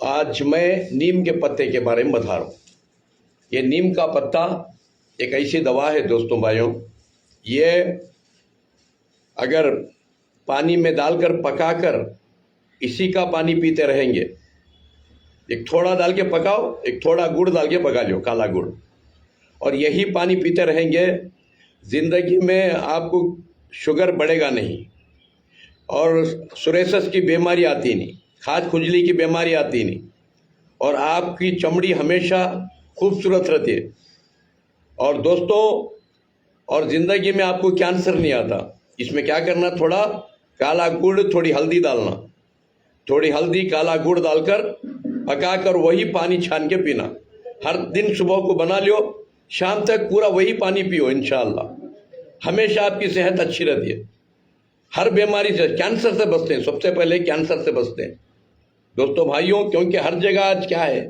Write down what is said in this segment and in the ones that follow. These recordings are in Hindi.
आज मैं नीम के पत्ते के बारे में बता रहा हूँ। ये नीम का पत्ता एक ऐसी दवा है दोस्तों भाइयों, ये अगर पानी में डालकर पकाकर इसी का पानी पीते रहेंगे, एक थोड़ा डाल के पकाओ, एक थोड़ा गुड़ डाल के पका लो, काला गुड़, और यही पानी पीते रहेंगे, ज़िंदगी में आपको शुगर बढ़ेगा नहीं और सोरेसिस की बीमारी आती नहीं, खाज खुजली की बीमारी आती नहीं, और आपकी चमड़ी हमेशा खूबसूरत रहती है। और दोस्तों, और ज़िंदगी में आपको कैंसर नहीं आता। इसमें क्या करना, थोड़ा काला गुड़, थोड़ी हल्दी डालना, थोड़ी हल्दी काला गुड़ डालकर पकाकर वही पानी छान के पीना। हर दिन सुबह को बना लियो, शाम तक पूरा वही पानी पियो, इंशाअल्लाह हमेशा आपकी सेहत अच्छी रहती है। हर बीमारी से, कैंसर से बचते हैं, सबसे पहले कैंसर से बचते हैं दोस्तों भाइयों, क्योंकि हर जगह आज क्या है,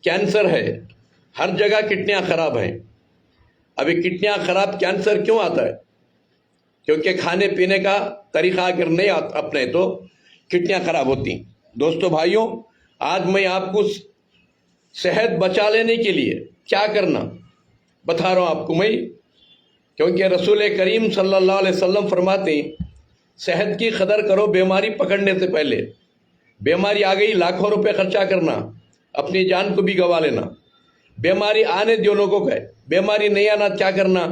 कैंसर है, हर जगह किडनियाँ खराब हैं। अभी किडनियाँ खराब कैंसर क्यों आता है? क्योंकि खाने पीने का तरीका अगर नहीं अपने तो किडनियाँ खराब होती। दोस्तों भाइयों, आज मैं आपको सेहत बचा लेने के लिए क्या करना बता रहा हूँ आपको मैं, क्योंकि रसूल करीम सल्लल्लाहु अलैहि वसल्लम फरमाते हैं, सेहत की कदर करो बीमारी पकड़ने से पहले। बीमारी आ गई, लाखों रुपए खर्चा करना, अपनी जान को भी गंवा लेना। बीमारी आने दो लोगों को, बीमारी नहीं आना क्या करना,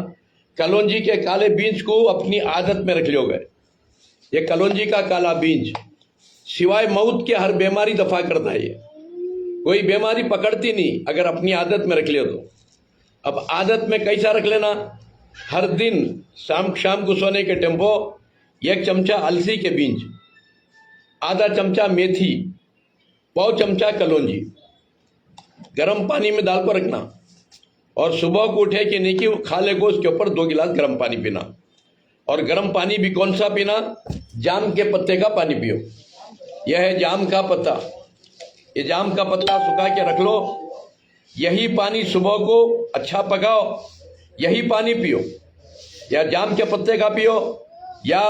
कलौंजी के काले बीज को अपनी आदत में रख लोगे। ये कलौंजी का काला बीज सिवाय मौत के हर बीमारी दफा करता है। ये कोई बीमारी पकड़ती नहीं अगर अपनी आदत में रख लियो तो। अब आदत में कैसा रख लेना, हर दिन शाम को सोने के टेम्पो 1 चमचा अलसी के बीज, आधा चमचा मेथी, पाव चमचा कलौंजी गर्म पानी में डाल कर रखना, और सुबह को उठे कि नहीं कि खाले गोश्त के ऊपर 2 गिलास गर्म पानी पीना। और गर्म पानी भी कौन सा पीना, जाम के पत्ते का पानी पियो। यह है जाम का पत्ता, ये जाम का पत्ता सुखा के रख लो, यही पानी सुबह को अच्छा पकाओ, यही पानी पियो, या जाम के पत्ते का पियो, या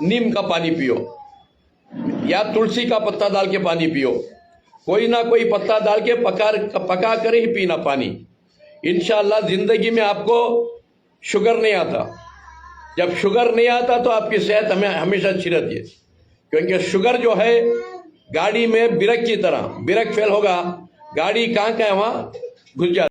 नीम का पानी पियो, या तुलसी का पत्ता डाल के पानी पियो। कोई ना कोई पत्ता डाल के पका कर ही पीना पानी। इंशाअल्लाह ज़िंदगी में आपको शुगर नहीं आता। जब शुगर नहीं आता तो आपकी सेहत हमेशा अच्छी रहती है, क्योंकि शुगर जो है गाड़ी में ब्रेक की तरह, ब्रेक फेल होगा, गाड़ी कहाँ का है वहाँ घुस जाती है।